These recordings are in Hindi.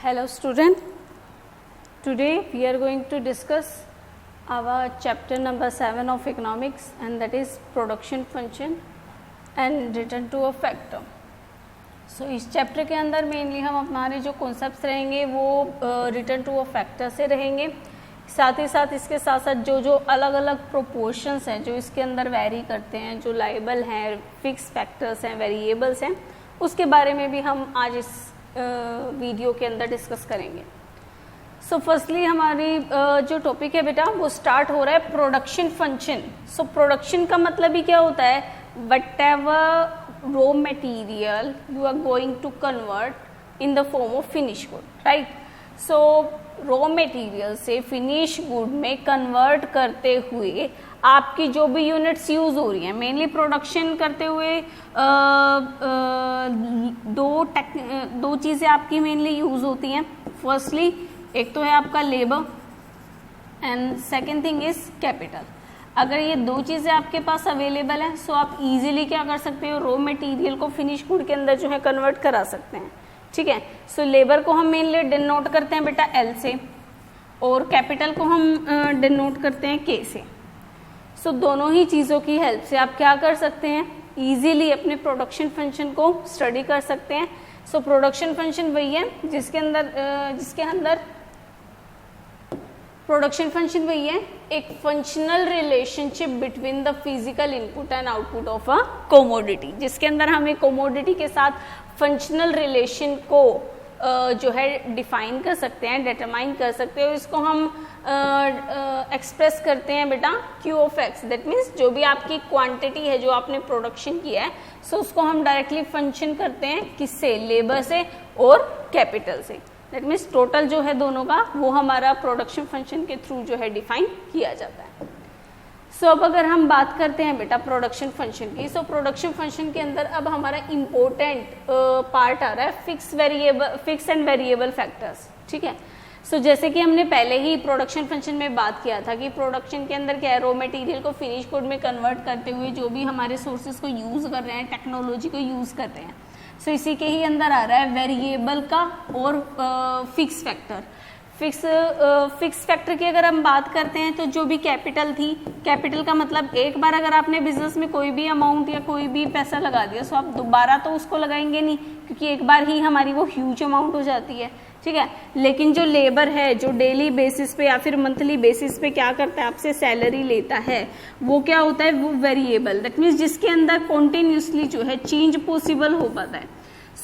Hello student, today we are going to discuss our chapter number 7 of economics, and that is production function and return to a factor. So इस चैप्टर के अंदर मेनली हम हमारे जो कॉन्सेप्ट्स रहेंगे वो रिटर्न टू अ फैक्टर से रहेंगे, साथ ही साथ इसके साथ साथ जो अलग अलग प्रोपोर्शंस हैं जो इसके अंदर वेरी करते हैं, जो लाइबल हैं, फिक्स फैक्टर्स हैं, वेरिएबल्स हैं, उसके बारे में भी हम आज इस वीडियो के अंदर डिस्कस करेंगे। सो फर्स्टली हमारी जो टॉपिक है बेटा वो स्टार्ट हो रहा है प्रोडक्शन फंक्शन। सो प्रोडक्शन का मतलब ही क्या होता है, whatever raw material you are going to convert in the form of finish good, right. So raw material से फिनिश गुड में कन्वर्ट करते हुए आपकी जो भी यूनिट्स यूज हो रही हैं, मेनली प्रोडक्शन करते हुए दो चीज़ें आपकी मेनली यूज होती हैं। फर्स्टली एक तो है आपका labour and second thing is capital. अगर ये दो चीज़ें आपके पास अवेलेबल हैं सो आप इजीली क्या कर सकते हो, रॉ मटेरियल को फिनिश गुड के अंदर जो है कन्वर्ट करा सकते हैं, ठीक है। सो लेबर को हम मेनली डिनोट करते हैं बेटा एल से, और कैपिटल को हम डिनोट करते हैं के से। सो दोनों ही चीज़ों की हेल्प से आप क्या कर सकते हैं, इजीली अपने प्रोडक्शन फंक्शन को स्टडी कर सकते हैं। सो प्रोडक्शन फंक्शन वही है जिसके अंदर प्रोडक्शन फंक्शन वही है एक functional relationship between the physical input and output of a commodity, जिसके अंदर हम एक कोमोडिटी के साथ फंक्शनल रिलेशन को जो है डिफाइन कर सकते हैं, डिटरमाइन कर सकते हैं। इसको हम एक्सप्रेस करते हैं बेटा Q of x. That means जो भी आपकी क्वांटिटी है जो आपने प्रोडक्शन किया है सो उसको हम डायरेक्टली फंक्शन करते हैं किससे, लेबर से और कैपिटल से। दैट मीन्स टोटल जो है दोनों का वो हमारा प्रोडक्शन फंक्शन के थ्रू जो है डिफाइन किया जाता है। सो अब अगर हम बात करते हैं बेटा प्रोडक्शन फंक्शन की, सो प्रोडक्शन फंक्शन के अंदर अब हमारा इम्पोर्टेंट पार्ट आ रहा है फिक्स एंड वेरिएबल फैक्टर्स, ठीक है। सो जैसे कि हमने पहले ही प्रोडक्शन फंक्शन में बात किया था कि प्रोडक्शन के अंदर क्या है, रॉ मटेरियल को फिनिश गुड में कन्वर्ट करते हुए जो भी हमारे सोर्सेज को यूज कर रहे हैं, टेक्नोलॉजी को यूज कर रहे हैं, सो इसी के ही अंदर आ रहा है वेरिएबल का और फिक्स फैक्टर। फिक्स फैक्टर की अगर हम बात करते हैं तो जो भी कैपिटल थी, कैपिटल का मतलब एक बार अगर आपने बिजनेस में कोई भी अमाउंट या कोई भी पैसा लगा दिया सो आप दोबारा तो उसको लगाएंगे नहीं, क्योंकि एक बार ही हमारी वो ह्यूज अमाउंट हो जाती है, ठीक है। लेकिन जो लेबर है जो डेली बेसिस पे या फिर मंथली बेसिस पे क्या करता है, आपसे सैलरी लेता है, वो क्या होता है, वो वेरिएबल। दैट मीन्स जिसके अंदर कॉन्टिन्यूसली जो है चेंज पॉसिबल हो पाता है।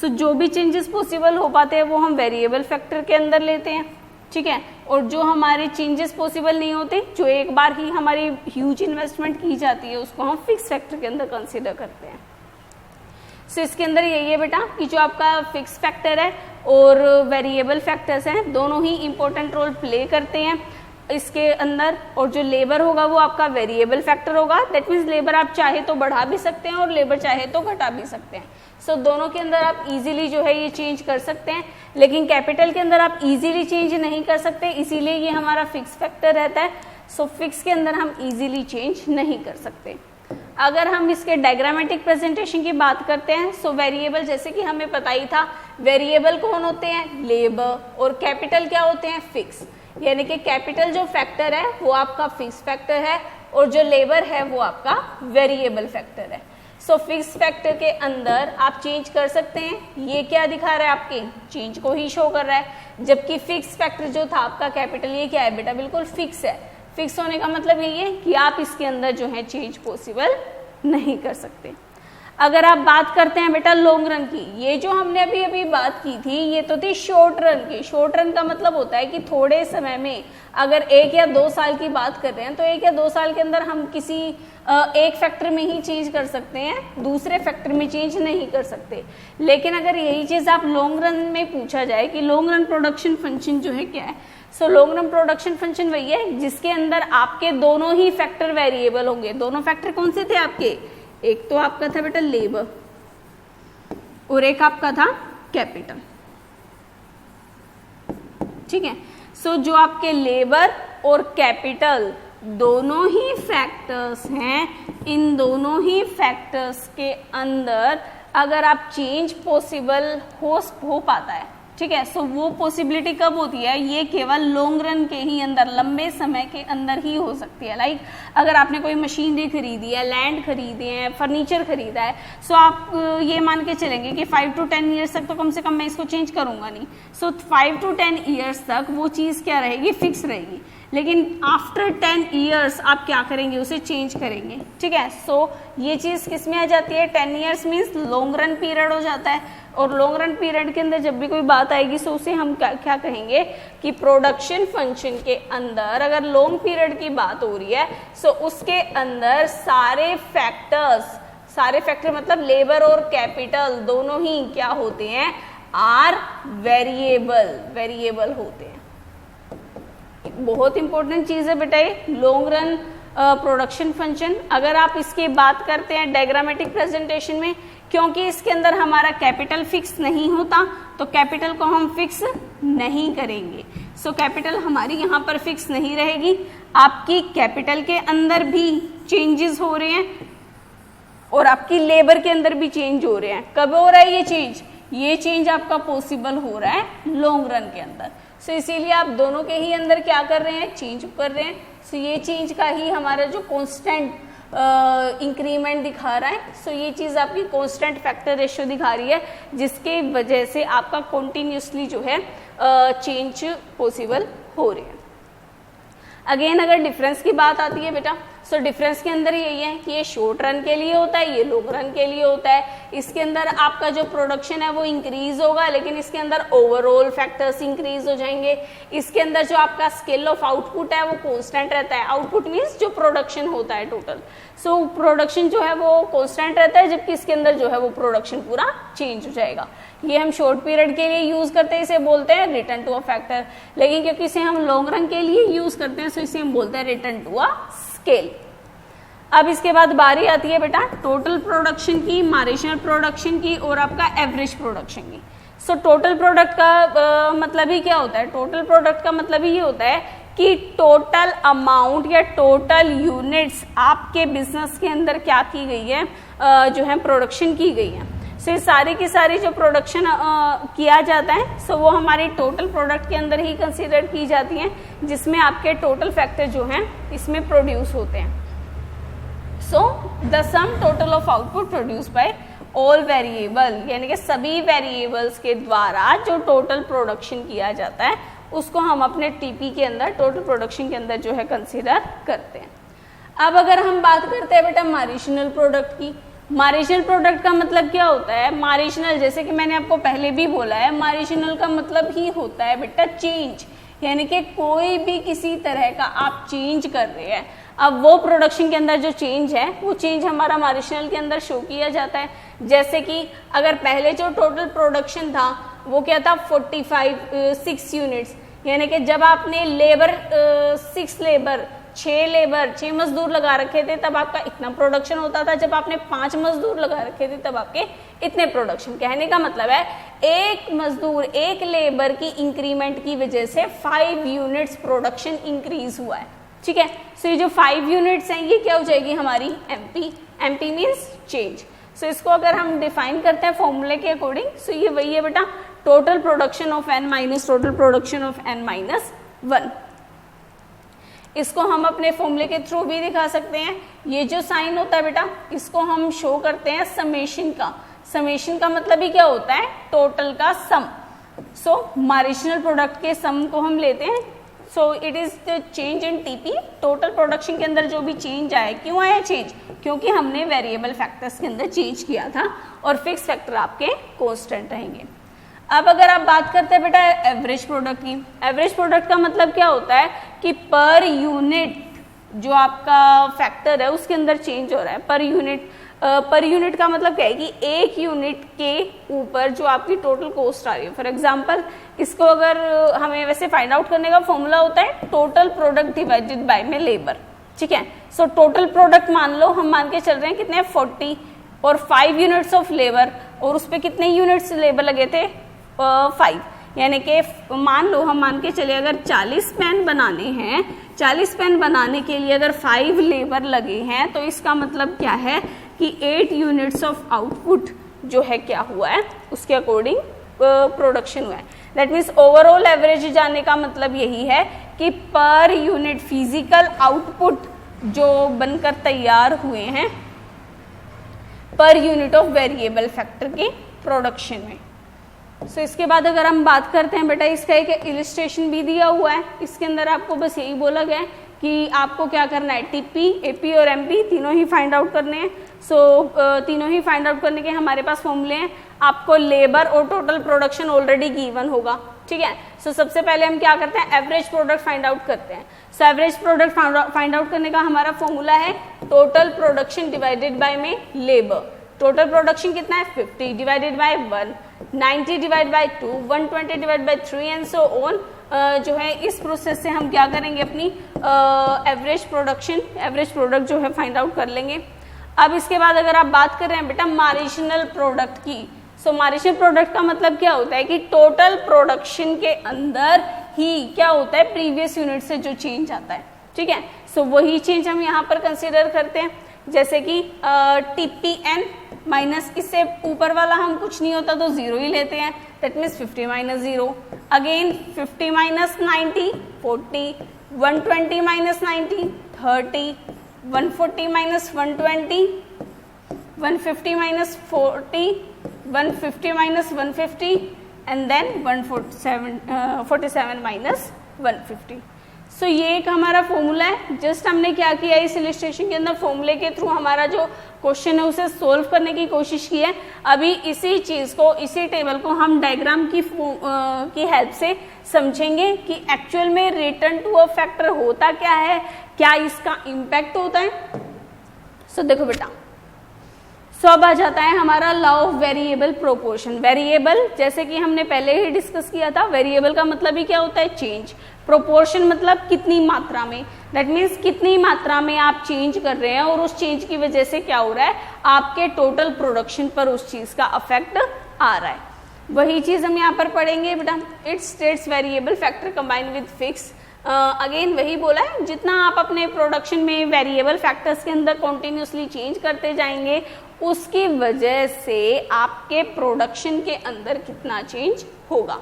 सो जो भी चेंजेस पॉसिबल हो पाते हैं वो हम वेरिएबल फैक्टर के अंदर लेते हैं, ठीक है। और जो हमारे चेंजेस पॉसिबल नहीं होते, जो एक बार ही हमारी ह्यूज इन्वेस्टमेंट की जाती है, उसको हम फिक्स फैक्टर के अंदर कंसीडर करते हैं। सो इसके अंदर यही है बेटा कि जो आपका फिक्स फैक्टर है और वेरिएबल फैक्टर्स हैं दोनों ही इंपॉर्टेंट रोल प्ले करते हैं इसके अंदर। और जो लेबर होगा वो आपका वेरिएबल फैक्टर होगा। दैट मीन्स लेबर आप चाहे तो बढ़ा भी सकते हैं और लेबर चाहे तो घटा भी सकते हैं। सो दोनों के अंदर आप इजीली जो है ये चेंज कर सकते हैं, लेकिन कैपिटल के अंदर आप इजीली चेंज नहीं कर सकते, इसीलिए ये हमारा फिक्स फैक्टर रहता है। सो फिक्स के अंदर हम इजीली चेंज नहीं कर सकते। अगर हम इसके डायग्रामेटिक प्रेजेंटेशन की बात करते हैं सो वेरिएबल, जैसे कि हमें पता ही था, वेरिएबल कौन होते हैं, लेबर, और कैपिटल क्या होते हैं, फिक्स। यानी कि कैपिटल जो फैक्टर है वो आपका फिक्स फैक्टर है और जो लेबर है वो आपका वेरिएबल फैक्टर है। सो फिक्स फैक्टर के अंदर आप चेंज कर सकते हैं। ये क्या दिखा रहा है, आपके चेंज को ही शो कर रहा है, जबकि फिक्स फैक्टर जो था आपका कैपिटल, ये क्या है बेटा, बिल्कुल फिक्स है। फिक्स होने का मतलब यही है कि आप इसके अंदर जो है चेंज पॉसिबल नहीं कर सकते। अगर आप बात करते हैं बेटा लॉन्ग रन की, ये जो हमने अभी बात की थी ये तो थी शॉर्ट रन की। शॉर्ट रन का मतलब होता है कि थोड़े समय में, अगर 1 या 2 साल की बात कर रहे हैं तो 1 या 2 साल के अंदर हम किसी एक फैक्टर में ही चेंज कर सकते हैं, दूसरे फैक्टर में चेंज नहीं कर सकते। लेकिन अगर यही चीज़ आप लॉन्ग रन में पूछा जाए कि लॉन्ग रन प्रोडक्शन फंक्शन जो है क्या है, so long run production function वही है जिसके अंदर आपके दोनों ही फैक्टर वेरिएबल होंगे। दोनों फैक्टर कौन से थे आपके, एक तो आपका था बेटा लेबर और एक आपका था कैपिटल, ठीक है। सो जो आपके लेबर और कैपिटल दोनों ही फैक्टर्स हैं, इन दोनों ही फैक्टर्स के अंदर अगर आप चेंज पॉसिबल हो पाता है ठीक है। सो वो पॉसिबिलिटी कब होती है, ये केवल लॉन्ग रन के ही अंदर, लंबे समय के अंदर ही हो सकती है। लाइक अगर आपने कोई मशीनरी खरीदी है, लैंड खरीदी है, फर्नीचर खरीदा है, सो आप ये मान के चलेंगे कि 5 to 10 ईयर्स तक तो कम से कम मैं इसको चेंज करूंगा नहीं। सो 5 to 10 ईयर्स तक वो चीज़ क्या रहेगी, फिक्स रहेगी। लेकिन आफ्टर 10 ईयर्स आप क्या करेंगे, उसे चेंज करेंगे। ठीक है। सो ये चीज़ किस में आ जाती है, 10 years means long run period हो जाता है। और लॉन्ग रन पीरियड के अंदर जब भी कोई बात आएगी सो उसे हम क्या कहेंगे कि प्रोडक्शन फंक्शन के अंदर अगर लॉन्ग पीरियड की बात हो रही है सो उसके अंदर सारे फैक्टर मतलब लेबर और कैपिटल दोनों ही क्या होते हैं, आर वेरिएबल होते हैं। बहुत इंपॉर्टेंट चीज है बेटा ये लॉन्ग रन प्रोडक्शन फंक्शन। अगर आप इसकी बात करते हैं डायग्रामेटिक प्रेजेंटेशन में, क्योंकि इसके अंदर हमारा कैपिटल फिक्स नहीं होता तो कैपिटल को हम फिक्स नहीं करेंगे। सो कैपिटल हमारी यहाँ पर फिक्स नहीं रहेगी। आपकी कैपिटल के अंदर भी चेंजेस हो रहे हैं और आपकी लेबर के अंदर भी चेंज हो रहे हैं। कब हो रहा है ये चेंज, ये चेंज आपका पॉसिबल हो रहा है लॉन्ग रन के अंदर। सो इसीलिए आप दोनों के ही अंदर क्या कर रहे हैं, चेंज कर रहे हैं। सो ये चेंज का ही हमारा जो कांस्टेंट इंक्रीमेंट दिखा रहा है। सो ये चीज आपकी कांस्टेंट फैक्टर रेशियो दिखा रही है, जिसके वजह से आपका कॉन्टिन्यूसली जो है चेंज पॉसिबल हो रही है। अगेन अगर डिफरेंस की बात आती है बेटा, सो डिफरेंस के अंदर यही है कि ये शॉर्ट रन के लिए होता है, ये लॉन्ग रन के लिए होता है। इसके अंदर आपका जो प्रोडक्शन है वो इंक्रीज होगा, लेकिन इसके अंदर ओवरऑल फैक्टर्स इंक्रीज हो जाएंगे। इसके अंदर जो आपका स्केल ऑफ आउटपुट है वो कांस्टेंट रहता है। आउटपुट मीन्स जो प्रोडक्शन होता है टोटल। सो प्रोडक्शन जो है वो कांस्टेंट रहता है, जबकि इसके अंदर जो है वो प्रोडक्शन पूरा चेंज हो जाएगा। ये हम शॉर्ट पीरियड के लिए यूज करते हैं, इसे बोलते हैं रिटर्न टू अ फैक्टर। लेकिन क्योंकि इसे हम लॉन्ग रन के लिए यूज करते हैं, सो इसे हम बोलते हैं रिटर्न टू अ स्केल। अब इसके बाद बारी आती है बेटा टोटल प्रोडक्शन की, मार्जिनल प्रोडक्शन की और आपका एवरेज प्रोडक्शन की। सो टोटल प्रोडक्ट का मतलब ही क्या होता है, टोटल प्रोडक्ट का मतलब ही ये होता है कि टोटल अमाउंट या टोटल यूनिट्स आपके बिजनेस के अंदर क्या की गई है, जो है प्रोडक्शन की गई है। सो ये सारी की सारी जो प्रोडक्शन किया जाता है सो वो हमारी टोटल प्रोडक्ट के अंदर ही कंसीडर की जाती हैं, जिसमें आपके टोटल फैक्टर जो हैं इसमें प्रोड्यूस होते हैं। So the sum total of output produce by all variable, यानी कि सभी वेरिएबल्स के द्वारा जो टोटल प्रोडक्शन किया जाता है उसको हम अपने टीपी के अंदर, टोटल प्रोडक्शन के अंदर जो है कंसीडर करते हैं। अब अगर हम बात करते हैं बेटा मार्जिनल प्रोडक्ट की, मार्जिनल प्रोडक्ट का मतलब क्या होता है, मार्जिनल जैसे कि मैंने आपको पहले भी बोला है, मार्जिनल का मतलब ही होता है बेटा चेंज, यानी कि कोई भी किसी तरह का आप चेंज कर रहे हैं। अब वो प्रोडक्शन के अंदर जो चेंज है वो चेंज हमारा मार्जिनल के अंदर शो किया जाता है। जैसे कि अगर पहले जो टोटल प्रोडक्शन था वो क्या था 6 यूनिट्स, यानी कि जब आपने लेबर 6 मजदूर लगा रखे थे तब आपका इतना प्रोडक्शन होता था, जब आपने 5 मजदूर लगा रखे थे तब आपके इतने प्रोडक्शन। कहने का मतलब है एक मजदूर, एक लेबर की इंक्रीमेंट की वजह से 5 यूनिट्स प्रोडक्शन इंक्रीज हुआ है। ठीक है। सो ये जो 5 यूनिट्स हैं ये क्या हो जाएगी हमारी एमपी मीन्स चेंज। सो इसको अगर हम डिफाइन करते हैं फॉर्मूले के अकॉर्डिंग, सो ये वही है बेटा total production of n minus total production of n minus 1। इसको हम अपने फॉर्मूले के थ्रू भी दिखा सकते हैं। ये जो साइन होता है बेटा इसको हम शो करते हैं समेशन का। समेशन का मतलब ही क्या होता है, टोटल का सम। सो मार्जिनल प्रोडक्ट के सम को हम लेते हैं। So it is the change in TP, total production के अंदर जो भी चेंज आया, क्यों आया चेंज, क्योंकि हमने वेरिएबल फैक्टर्स के अंदर चेंज किया था और फिक्स फैक्टर आपके कांस्टेंट रहेंगे। अब अगर आप बात करते हैं बेटा एवरेज प्रोडक्ट की, एवरेज प्रोडक्ट का मतलब क्या होता है कि पर यूनिट जो आपका फैक्टर है उसके अंदर चेंज हो रहा है। पर यूनिट का मतलब क्या है कि एक यूनिट के ऊपर जो आपकी टोटल कॉस्ट आ रही है। फॉर एग्जांपल इसको अगर हमें वैसे फाइंड आउट करने का फॉर्मूला होता है टोटल प्रोडक्ट डिवाइडेड बाय में लेबर। ठीक है। सो टोटल प्रोडक्ट मान लो हम मान के चल रहे हैं कितने 40 और 5 यूनिट्स ऑफ लेबर, और उस पर कितने यूनिट्स लेबर लगे थे 5, यानी कि मान लो हम मान के चले अगर 40 पेन बनाने हैं, 40 पेन बनाने के लिए अगर 5 लेबर लगे हैं तो इसका मतलब क्या है कि 8 यूनिट्स ऑफ आउटपुट जो है क्या हुआ है उसके अकॉर्डिंग प्रोडक्शन हुआ है। दैट मीन्स ओवरऑल एवरेज जानने का मतलब यही है कि पर यूनिट फिजिकल आउटपुट जो बनकर तैयार हुए हैं per unit of variable factor के प्रोडक्शन में। सो इसके बाद अगर हम बात करते हैं बेटा, इसका एक इलिस्ट्रेशन भी दिया हुआ है। इसके अंदर आपको बस यही बोला गया है कि आपको क्या करना है, टीपी, एपी और एमपी तीनों ही फाइंड आउट करने हैं। तीनों ही फाइंड आउट करने के हमारे पास फॉर्मूले हैं। आपको लेबर और टोटल प्रोडक्शन ऑलरेडी गिवन होगा, ठीक है। सबसे पहले हम क्या करते हैं, एवरेज प्रोडक्ट फाइंड आउट करते हैं। एवरेज प्रोडक्ट फाइंड आउट करने का हमारा फॉर्मूला है टोटल प्रोडक्शन डिवाइडेड बाय में लेबर। टोटल प्रोडक्शन कितना है, 50 divided by 1, 90 divide by 2, 120 divide by 3 and so on. जो है इस प्रोसेस से हम क्या करेंगे, अपनी एवरेज प्रोडक्ट जो है फाइंड आउट कर लेंगे। अब इसके बाद अगर आप बात कर रहे हैं बेटा मार्जिनल प्रोडक्ट की, मार्जिनल प्रोडक्ट का मतलब क्या होता है कि टोटल प्रोडक्शन के अंदर ही क्या होता है, प्रीवियस यूनिट से जो चेंज आता है, ठीक है। वही चेंज हम यहाँ पर कंसिडर करते हैं, जैसे कि टीपीएन माइनस इससे ऊपर वाला हम कुछ नहीं होता तो 0 ही लेते हैं, that means 50 minus 0, again 50 minus 90 40, 120 minus 90 30, 140 minus 120, 150 minus 40, 150 minus 150 and then 147 minus 150। ये एक हमारा फॉर्मूला है। जस्ट हमने क्या किया, इस इलिस्ट्रेशन के अंदर फॉर्मूले के थ्रू हमारा जो क्वेश्चन है उसे सोल्व करने की कोशिश की है। अभी इसी चीज को, इसी टेबल को हम डायग्राम की हेल्प से समझेंगे कि एक्चुअल में रिटर्न टू अ फैक्टर होता क्या है, क्या इसका इम्पैक्ट होता है। देखो बेटा, अब आ जाता है हमारा law of variable proportion. Variable जैसे कि हमने पहले ही डिस्कस किया था, वेरिएबल का मतलब ही क्या होता है, चेंज। प्रोपोर्शन मतलब कितनी मात्रा में, दैट मीन्स कितनी मात्रा में आप चेंज कर रहे हैं और उस चेंज की वजह से क्या हो रहा है, आपके टोटल प्रोडक्शन पर उस चीज का अफेक्ट आ रहा है। वही चीज हम यहाँ पर पढ़ेंगे बेटा। It states variable factor combine with fix. Again वही बोला है, जितना आप अपने प्रोडक्शन में वेरिएबल फैक्टर्स के अंदर कॉन्टिन्यूसली चेंज करते जाएंगे उसकी वजह से आपके प्रोडक्शन के अंदर कितना चेंज होगा।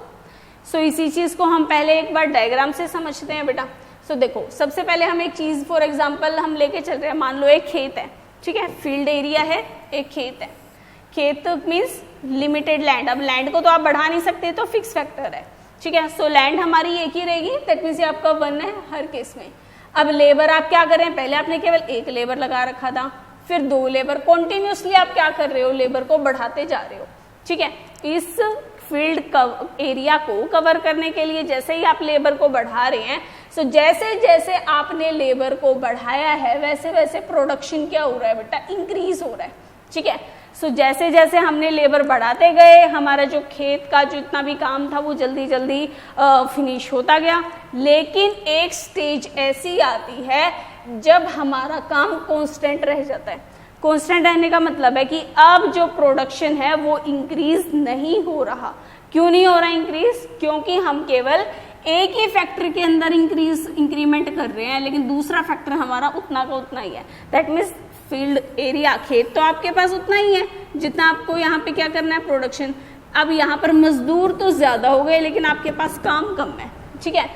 इसी चीज को हम पहले एक बार डायग्राम से समझते हैं बेटा। देखो, सबसे पहले हम एक चीज फॉर एग्जांपल हम लेके चल रहे हैं, मान लो एक खेत है, ठीक है, फील्ड एरिया है, एक खेत है। खेत मीन्स लिमिटेड लैंड। अब लैंड को तो आप बढ़ा नहीं सकते, तो फिक्स फैक्टर है, ठीक है। लैंड हमारी एक ही रहेगी, दैट मीन्स आपका 1 है हर केस में। अब लेबर आप क्या कर रहे हैं, पहले आपने केवल एक लेबर लगा रखा था, फिर 2 लेबर, कॉन्टिन्यूसली आप क्या कर रहे हो, लेबर को बढ़ाते जा रहे हो, ठीक है। इस फील्ड एरिया को कवर करने के लिए जैसे ही आप लेबर को बढ़ा रहे हैं, जैसे जैसे आपने लेबर को बढ़ाया है वैसे वैसे प्रोडक्शन क्या हो रहा है बेटा, इंक्रीज हो रहा है, ठीक है। जैसे जैसे हमने लेबर बढ़ाते गए, हमारा जो खेत का जो इतना भी काम था वो जल्दी जल्दी फिनिश होता गया। लेकिन एक स्टेज ऐसी आती है जब हमारा काम कांस्टेंट रह जाता है। कांस्टेंट रहने का मतलब है कि अब जो प्रोडक्शन है वो इंक्रीज नहीं हो रहा। क्यों नहीं हो रहा इंक्रीज? क्योंकि हम केवल एक ही फैक्टर के अंदर इंक्रीमेंट कर रहे हैं, लेकिन दूसरा फैक्टर हमारा उतना का उतना ही है। दैट मीन्स फील्ड एरिया, खेत तो आपके पास उतना ही है जितना आपको यहाँ पे क्या करना है, प्रोडक्शन। अब यहाँ पर मजदूर तो ज्यादा हो गए लेकिन आपके पास काम कम है, ठीक है।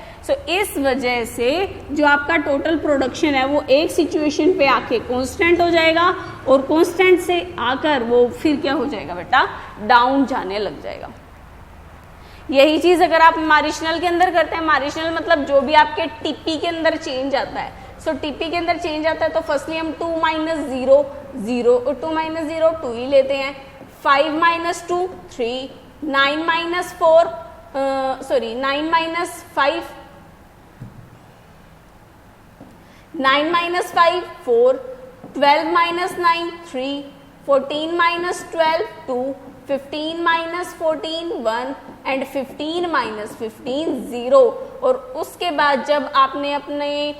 इस वजह से जो आपका टोटल प्रोडक्शन है वो एक सिचुएशन पे आके कांस्टेंट हो जाएगा और कांस्टेंट से आकर वो फिर क्या हो जाएगा बेटा, डाउन जाने लग जाएगा। यही चीज अगर आप मार्जिनल के अंदर करते हैं, मार्जिनल मतलब जो भी आपके टीपी के अंदर चेंज आता है। टीपी के अंदर चेंज आता है तो फर्स्टली हम 2 माइनस 0 0 और 2 माइनस 0 2 ही लेते हैं। 5 minus 2 3, 9 minus 4 9 minus 5 9 minus 5 4, 12 minus 9 3, 14 minus 12 2, 15 minus 14 1 and 15 minus 15 0। और उसके बाद जब आपने अपने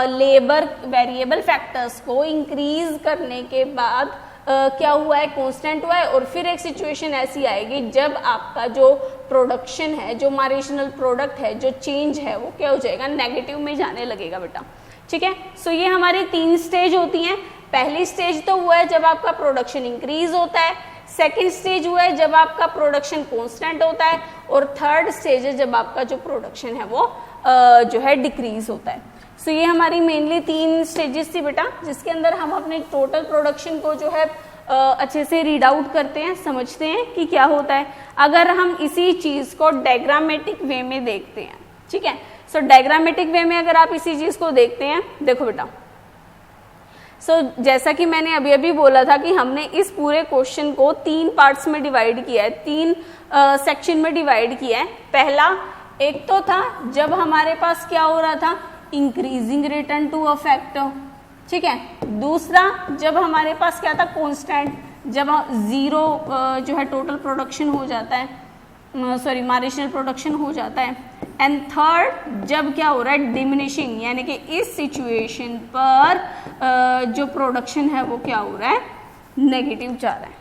लेबर वेरिएबल फैक्टर्स को इंक्रीज करने के बाद क्या हुआ है, कांस्टेंट हुआ है। और फिर एक सिचुएशन ऐसी आएगी जब आपका जो प्रोडक्शन है, जो मार्जिनल प्रोडक्ट है, जो चेंज है वो क्या हो जाएगा, नेगेटिव में जाने लगेगा बेटा, ठीक है। ये हमारी 3 स्टेज होती हैं। पहली स्टेज तो वो है जब आपका प्रोडक्शन इंक्रीज होता है। सेकेंड स्टेज हुआ है जब आपका प्रोडक्शन कांस्टेंट होता है, और थर्ड स्टेज है जब आपका जो प्रोडक्शन है वो जो है डिक्रीज होता है। सो ये हमारी मेनली 3 स्टेजेस थी बेटा, जिसके अंदर हम अपने टोटल प्रोडक्शन को जो है अच्छे से रीड आउट करते हैं, समझते हैं कि क्या होता है। अगर हम इसी चीज को डायग्रामेटिक वे में देखते हैं, ठीक है, सो डायग्रामेटिक वे में अगर आप इसी चीज को देखते हैं, देखो बेटा, जैसा कि मैंने अभी अभी बोला था कि हमने इस पूरे क्वेश्चन को 3 पार्ट्स में डिवाइड किया है, 3 सेक्शन में डिवाइड किया है। पहला एक तो था जब हमारे पास क्या हो रहा था, increasing return to a factor, ठीक है। दूसरा जब हमारे पास क्या था, कांस्टेंट, जब 0 जो है टोटल प्रोडक्शन हो जाता है, सॉरी मार्जिनल प्रोडक्शन हो जाता है। एंड थर्ड जब क्या हो रहा है, डिमिनिशिंग, यानी कि इस सिचुएशन पर जो प्रोडक्शन है वो क्या हो रहा है, नेगेटिव जा रहा है,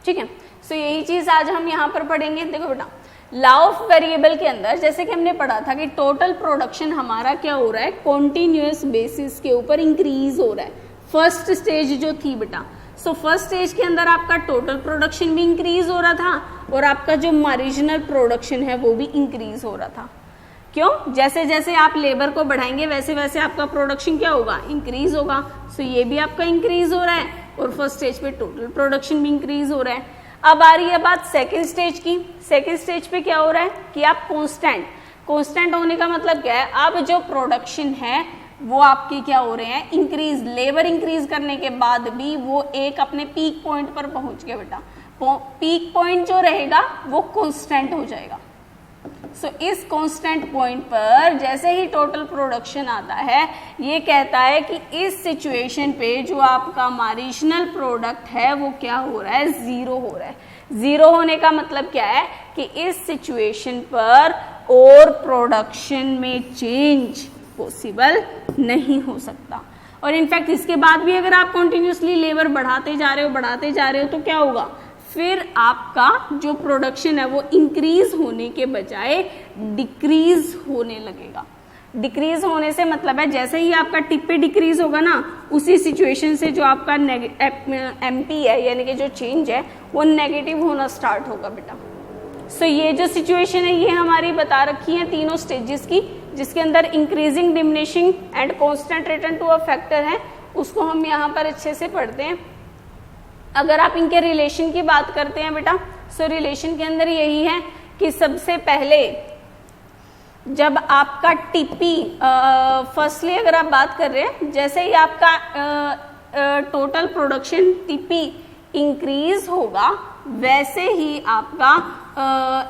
ठीक है। सो यही चीज आज हम यहाँ पर पढ़ेंगे। देखो बेटा, लॉ ऑफ वेरिएबल के अंदर जैसे कि हमने पढ़ा था कि टोटल प्रोडक्शन हमारा क्या हो रहा है, कॉन्टिन्यूअस बेसिस के ऊपर इंक्रीज हो रहा है। फर्स्ट स्टेज जो थी बेटा, सो फर्स्ट स्टेज के अंदर आपका टोटल प्रोडक्शन भी इंक्रीज हो रहा था और आपका जो मार्जिनल प्रोडक्शन है वो भी इंक्रीज हो रहा था। क्यों? जैसे जैसे आप लेबर को बढ़ाएंगे वैसे वैसे आपका प्रोडक्शन क्या होगा, इंक्रीज होगा। सो ये भी आपका इंक्रीज हो रहा है और फर्स्ट स्टेज पे टोटल प्रोडक्शन भी इंक्रीज हो रहा है। अब आ रही है बात सेकेंड स्टेज की। सेकेंड स्टेज पे क्या हो रहा है कि आप कांस्टेंट होने का मतलब क्या है, अब जो प्रोडक्शन है वो आपके क्या हो रहे हैं, इंक्रीज। लेबर इंक्रीज करने के बाद भी वो एक अपने पीक पॉइंट पर पहुंच गया बेटा। पीक पॉइंट जो रहेगा वो कांस्टेंट हो जाएगा। सो इस कांस्टेंट पॉइंट पर जैसे ही टोटल प्रोडक्शन आता है, ये कहता है कि इस सिचुएशन पे जो आपका मार्जिनल प्रोडक्ट है वो क्या हो रहा है, 0 हो रहा है। 0 होने का मतलब क्या है कि इस सिचुएशन पर और प्रोडक्शन में चेंज पॉसिबल नहीं हो सकता। और इनफैक्ट इसके बाद भी अगर आप कंटिन्यूसली लेबर बढ़ाते जा रहे हो तो क्या होगा, फिर आपका जो प्रोडक्शन है वो इंक्रीज होने के बजाय डिक्रीज होने लगेगा। डिक्रीज होने से मतलब है जैसे ही आपका टिप पे डिक्रीज होगा ना, उसी सिचुएशन से जो आपका एमपी है यानी कि जो चेंज है वो नेगेटिव होना स्टार्ट होगा बेटा। सो ये जो सिचुएशन है ये हमारी बता रखी है तीनों स्टेजेस की, जिसके अंदर increasing, diminishing and constant return to a factor है, उसको हम यहाँ पर अच्छे से पढ़ते हैं। अगर आप इनके रिलेशन की बात करते हैं बेटा, सो रिलेशन के अंदर यही है कि सबसे पहले जब आपका टीपी, फर्स्टली अगर आप बात कर रहे हैं, जैसे ही आपका टोटल प्रोडक्शन टीपी इंक्रीज होगा वैसे ही आपका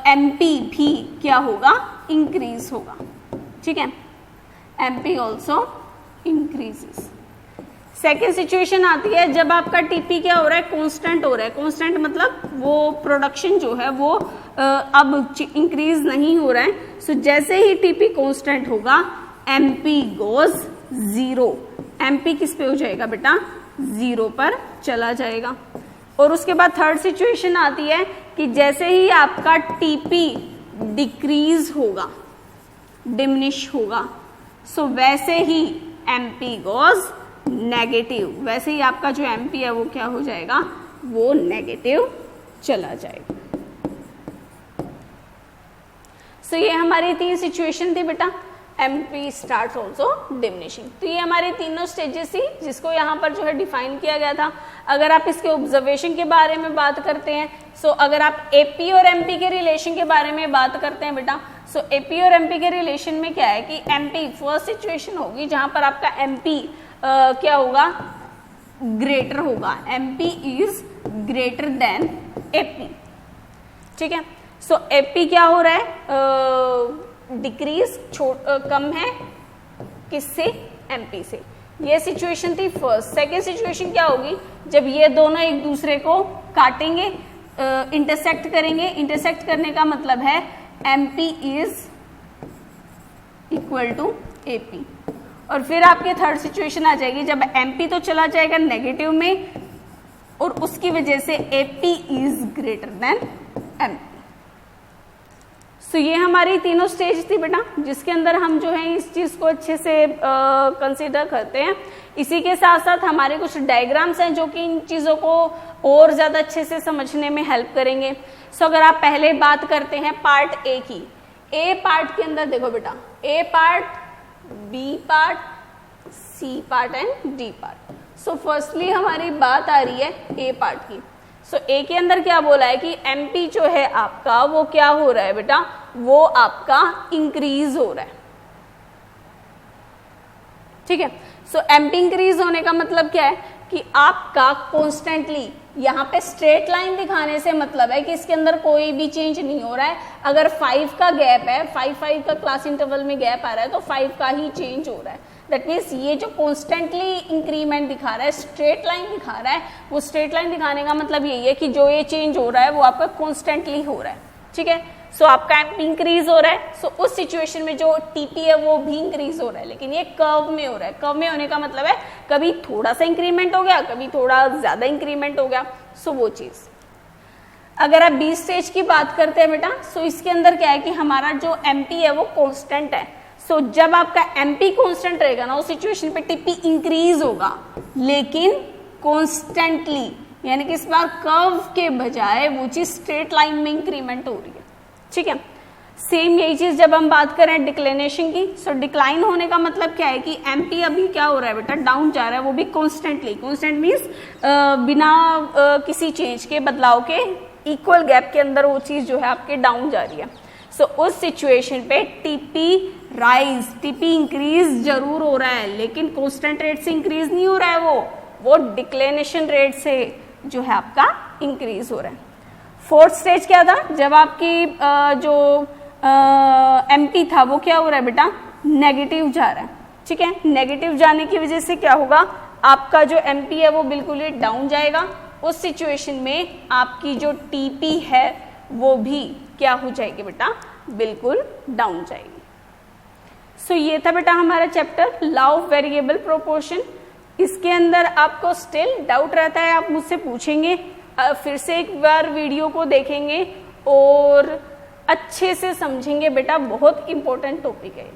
एमपी भी क्या होगा, इंक्रीज होगा, ठीक है। MP also increases. Second situation आती है जब आपका टीपी क्या हो रहा है, कांस्टेंट हो रहा है। कांस्टेंट मतलब वो प्रोडक्शन जो है वो अब इंक्रीज नहीं हो रहा है। सो जैसे ही टीपी कांस्टेंट होगा एमपी गोज 0। एमपी किस पे हो जाएगा बेटा, 0 पर चला जाएगा। और उसके बाद थर्ड सिचुएशन आती है कि जैसे ही आपका टीपी डिक्रीज होगा, डिमिनिश होगा, सो वैसे ही एमपी गोज नेगेटिव। वैसे ही आपका जो एमपी है वो क्या हो जाएगा, वो नेगेटिव चला जाएगा। सो ये हमारी 3 सिचुएशन थी बेटा, एमपी स्टार्ट ऑल्सो डिमिनिशिंग। तो ये हमारी तीनों स्टेजेस थी जिसको यहाँ पर जो है डिफाइन किया गया था। अगर आप इसके ऑब्जर्वेशन के बारे में बात करते हैं, सो अगर आप एपी और एमपी के रिलेशन के बारे में बात करते हैं बेटा, सो एपी और एमपी के रिलेशन में क्या है कि एमपी फर्स्ट सिचुएशन होगी जहां पर आपका एमपी क्या होगा, ग्रेटर होगा। MP is greater then AP, ठीक है। सो एपी क्या हो रहा है, डिक्रीज, कम है किससे, एमपी से। ये सिचुएशन थी फर्स्ट। सेकेंड सिचुएशन क्या होगी, जब ये दोनों एक दूसरे को काटेंगे, इंटरसेक्ट करेंगे। इंटरसेक्ट करने का मतलब है MP is equal to AP. और फिर आपके थर्ड सिचुएशन आ जाएगी जब एमपी तो चला जाएगा नेगेटिव में और उसकी वजह से AP is greater than MP. So ये हमारी तीनों स्टेज थी बेटा, जिसके अंदर हम जो है इस चीज को अच्छे से कंसीडर करते हैं। इसी के साथ साथ हमारे कुछ डायग्राम्स हैं जो कि इन चीजों को और ज्यादा अच्छे से समझने में हेल्प करेंगे। सो अगर आप पहले बात करते हैं पार्ट ए की, ए पार्ट के अंदर देखो बेटा, A part, B part, C part and D part. So firstly हमारी बात आ रही है ए पार्ट की। सो ए के अंदर क्या बोला है कि एमपी जो है आपका वो क्या हो रहा है बेटा, वो आपका इंक्रीज हो रहा है। ठीक है, सो एमपी इंक्रीज होने का मतलब क्या है कि आपका कॉन्स्टेंटली यहाँ पे स्ट्रेट लाइन दिखाने से मतलब है कि इसके अंदर कोई भी चेंज नहीं हो रहा है। अगर 5 का गैप है, 5 का क्लास इंटरवल में गैप आ रहा है तो 5 का ही चेंज हो रहा है। दैट मीन्स ये जो कॉन्स्टेंटली इंक्रीमेंट दिखा रहा है, स्ट्रेट लाइन दिखा रहा है, वो स्ट्रेट लाइन दिखाने का मतलब यही है कि जो ये चेंज हो रहा है वो आपका कॉन्स्टेंटली हो रहा है। ठीक है, सो आपका एमपी इंक्रीज हो रहा है। सो उस सिचुएशन में जो टीपी है वो भी इंक्रीज हो रहा है, लेकिन ये कर्व में हो रहा है। कर्व में होने का मतलब है कभी थोड़ा सा इंक्रीमेंट हो गया, कभी थोड़ा ज्यादा इंक्रीमेंट हो गया। सो वो चीज। अगर आप बी स्टेज की बात करते हैं बेटा, सो इसके अंदर क्या है कि हमारा जो एमपी है वो कांस्टेंट है। सो जब आपका एमपी कांस्टेंट रहेगा ना, उस सिचुएशन पे टीपी इंक्रीज होगा, लेकिन कॉन्स्टेंटली, यानी कि इस बार कर्व के बजाय वो चीज स्ट्रेट लाइन में इंक्रीमेंट हो रही है। ठीक है, सेम यही चीज जब हम बात करें डिक्लिनेशन की। सो डिक्लाइन होने का मतलब क्या है कि एमपी अभी क्या हो रहा है बेटा, डाउन जा रहा है, वो भी कॉन्स्टेंटली। कॉन्स्टेंट मीन्स बिना किसी चेंज के, बदलाव के, इक्वल गैप के अंदर वो चीज जो है आपके डाउन जा रही है। सो उस सिचुएशन पे टीपी राइज, टीपी इंक्रीज जरूर हो रहा है, लेकिन कॉन्स्टेंट रेट से इंक्रीज नहीं हो रहा है, वो डिक्लिनेशन रेट से जो है आपका इंक्रीज हो रहा है। फोर्थ स्टेज क्या था, जब आपकी जो एमपी था वो क्या हो रहा है बेटा, नेगेटिव जा रहा है। ठीक है, नेगेटिव जाने की वजह से क्या होगा, आपका जो एमपी है वो बिल्कुल ही डाउन जाएगा। उस सिचुएशन में आपकी जो टीपी है वो भी क्या हो जाएगी बेटा, बिल्कुल डाउन जाएगी। सो ये था बेटा हमारा chapter law of variable proportion. इसके अंदर आपको स्टिल डाउट रहता है, आप मुझसे पूछेंगे, फिर से एक बार वीडियो को देखेंगे और अच्छे से समझेंगे बेटा, बहुत इंपॉर्टेंट टॉपिक है।